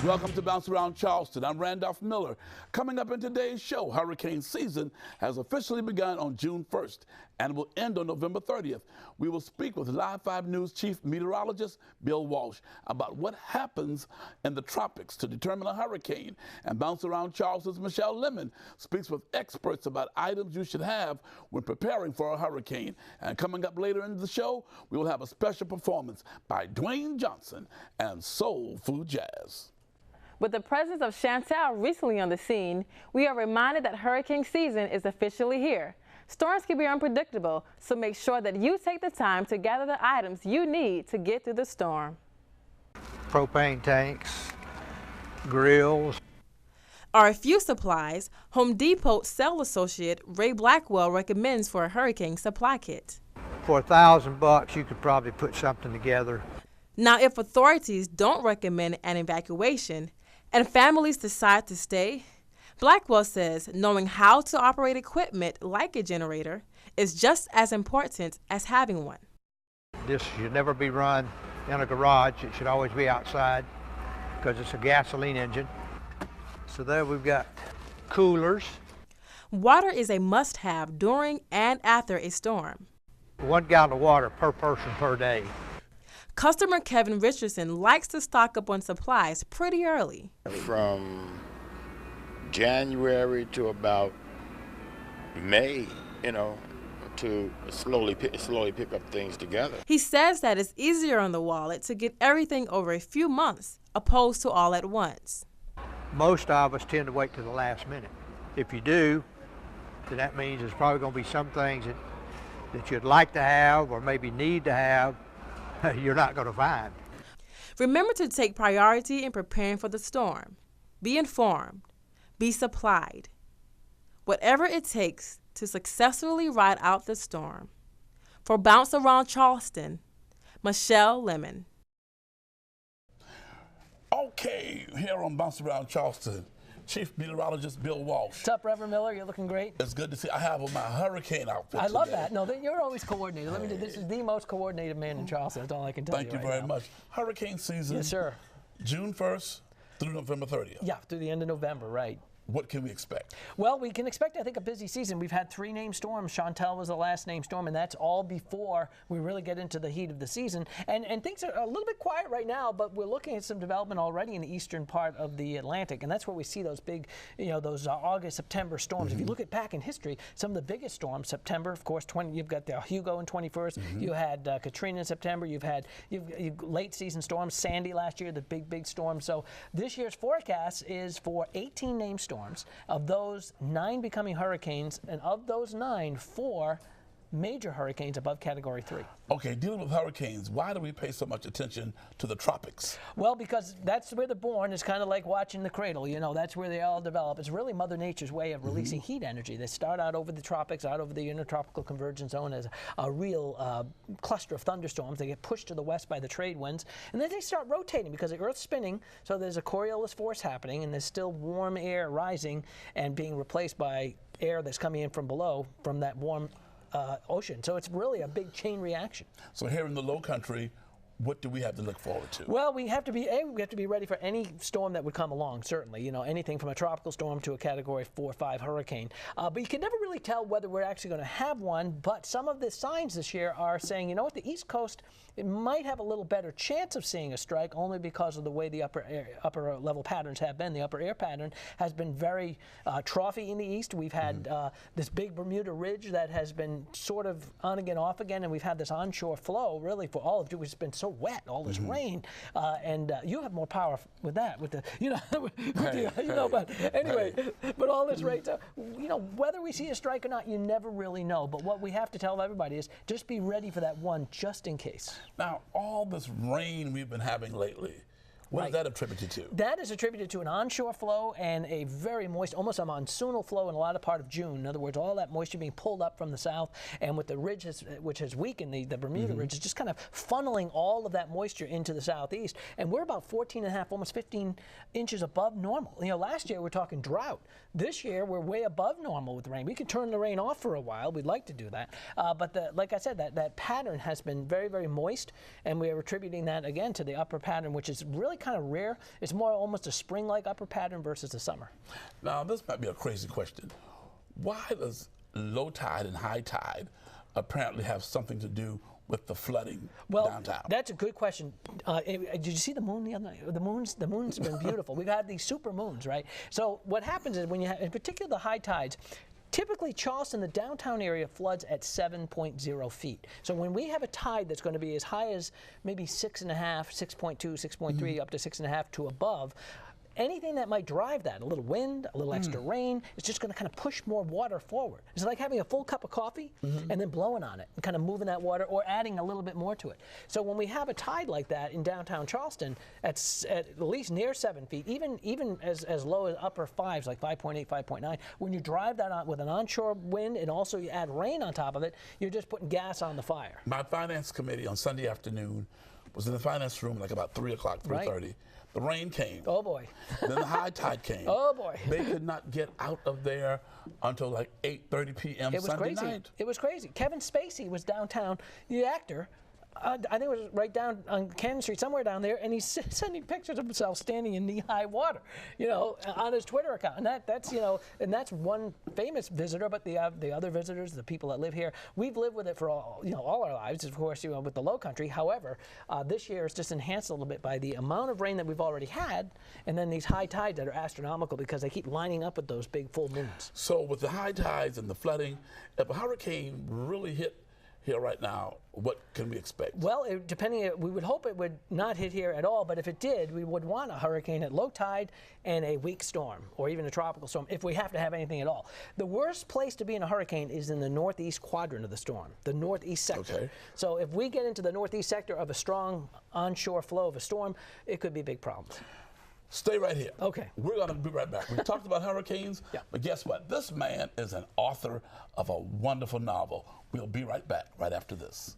Welcome to Bounce Around Charleston. I'm Randolph Miller. Coming up in today's show, hurricane season has officially begun on June 1st and will end on November 30th. We will speak with Live 5 News Chief Meteorologist Bill Walsh about what happens in the tropics to determine a hurricane. And Bounce Around Charleston's Michelle Lemon speaks with experts about items you should have when preparing for a hurricane. And coming up later in the show, we will have a special performance by Dwayne Johnson and Soul Food Jazz. With the presence of Chantal recently on the scene, we are reminded that hurricane season is officially here. Storms can be unpredictable, so make sure that you take the time to gather the items you need to get through the storm. Propane tanks, grills. Are a few supplies Home Depot sales associate Ray Blackwell recommends for a hurricane supply kit. For $1,000, you could probably put something together. Now, if authorities don't recommend an evacuation, and families decide to stay, Blackwell says knowing how to operate equipment like a generator is just as important as having one. This should never be run in a garage. It should always be outside because it's a gasoline engine. So there we've got coolers. Water is a must-have during and after a storm. 1 gallon of water per person per day. Customer Kevin Richardson likes to stock up on supplies pretty early. From January to about May, to slowly pick up things together. He says that it's easier on the wallet to get everything over a few months opposed to all at once. Most of us tend to wait to the last minute. If you do, then that means there's probably going to be some things that you'd like to have or maybe need to have you're not going to find. Remember to take priority in preparing for the storm. Be informed. Be supplied. Whatever it takes to successfully ride out the storm. For Bounce Around Charleston, Michelle Lemon. Okay, here on Bounce Around Charleston, Chief Meteorologist Bill Walsh. What's up, Reverend Miller? You're looking great. It's good to see. I have on my hurricane outfit I love today. that. No, you're always coordinated. Let me do this. Is the most coordinated man in Charleston. That's all I can tell you. Thank you right very now. much. Hurricane season. Yes, sir. June 1st through November 30th. Yeah, through the end of November, right. What can we expect? Well, we can expect, I think, a busy season. We've had 3 named storms. Chantal was the last named storm, and that's all before we really get into the heat of the season. And things are a little bit quiet right now, but we're looking at some development already in the eastern part of the Atlantic, and that's where we see those big, those August, September storms. If you look at back in history, some of the biggest storms, September, of course, you've got the Hugo in 21st, you had Katrina in September, you've late season storms, Sandy last year, the big storm. So this year's forecast is for 18 named storms. Of those, 9 becoming hurricanes, and of those 9, 4 major hurricanes above Category 3. Okay, dealing with hurricanes, why do we pay so much attention to the tropics? Well, because that's where they're born. It's kind of like watching the cradle, that's where they all develop. It's really Mother Nature's way of releasing heat energy. They start out over the tropics, out over the intertropical convergence zone as a real cluster of thunderstorms. They get pushed to the west by the trade winds, and then they start rotating because the Earth's spinning, so there's a Coriolis force happening, and there's still warm air rising and being replaced by air that's coming in from below from that warm ocean. So it's really a big chain reaction. So here in the low country, what do we have to look forward to? Well, we have to be ready for any storm that would come along, certainly. Anything from a tropical storm to a Category 4 or 5 hurricane. But you can never really tell whether we're actually going to have one, but some of the signs this year are saying, the East Coast, it might have a little better chance of seeing a strike only because of the way the upper level patterns have been. The upper air pattern has been very troughy in the east. We've had this big Bermuda Ridge that has been sort of on again, off again, and we've had this onshore flow really for all of it. It's been so wet, all this rain, and you have more power with that, with the, but anyway, but all this rain, whether we see a strike or not, you never really know. But what we have to tell everybody is just be ready for that one, just in case. Now, all this rain we've been having lately, What is that attributed to? That is attributed to an onshore flow and a very moist, almost a monsoonal flow in a lot of part of June. In other words, all that moisture being pulled up from the south, and with the ridge, which has weakened, the Bermuda Ridge is just kind of funneling all of that moisture into the southeast. And we're about 14 and a half, almost 15 inches above normal. You know, last year we're talking drought. This year we're way above normal with rain. We can turn the rain off for a while. We'd like to do that. But like I said, that pattern has been very, very moist, and we are attributing that again to the upper pattern, which is really kind of rare. It's more almost a spring-like upper pattern versus the summer. Now, this might be a crazy question. Why does low tide and high tide apparently have something to do with the flooding downtown? That's a good question. Did you see the moon the other night? The moon's been beautiful. We've had these super moons, right? So what happens is when you have, in particular, the high tides, typically Charleston, the downtown area, floods at 7.0 feet. So when we have a tide that's going to be as high as maybe 6.5, 6.2, 6.3, up to 6.5 to above, anything that might drive that, a little wind, a little extra rain, it's just going to kind of push more water forward. It's like having a full cup of coffee and then blowing on it and kind of moving that water or adding a little bit more to it. So when we have a tide like that in downtown Charleston at least near 7 feet, even as low as upper fives, like 5.8, 5.9, when you drive that on with an onshore wind and also you add rain on top of it, you're just putting gas on the fire. My finance committee on Sunday afternoon was in the finance room like about 3 o'clock, 3:30. Right. The rain came. Oh, boy. Then the high tide came. Oh, boy. They could not get out of there until like 8:30 p.m. Sunday night. It was crazy. Kevin Spacey was downtown, the actor. I think it was right down on Cannon Street, somewhere down there, and he's sending pictures of himself standing in knee-high water, you know, on his Twitter account. And that's, you know, and that's one famous visitor. But the other visitors, the people that live here, we've lived with it for all our lives, of course, you know, with the Low Country. However, this year it's just enhanced a little bit by the amount of rain that we've already had, and then these high tides that are astronomical because they keep lining up with those big full moons. So with the high tides and the flooding, if a hurricane really hit here right now, what can we expect? Well, we would hope it would not hit here at all, but if it did, we would want a hurricane at low tide and a weak storm, or even a tropical storm, if we have to have anything at all. The worst place to be in a hurricane is in the northeast quadrant of the storm, the northeast sector. Okay. So if we get into the northeast sector of a strong onshore flow of a storm, it could be big problems. Stay right here. Okay. We're going to be right back. We talked about hurricanes, but guess what? This man is an author of a wonderful novel. We'll be right back right after this.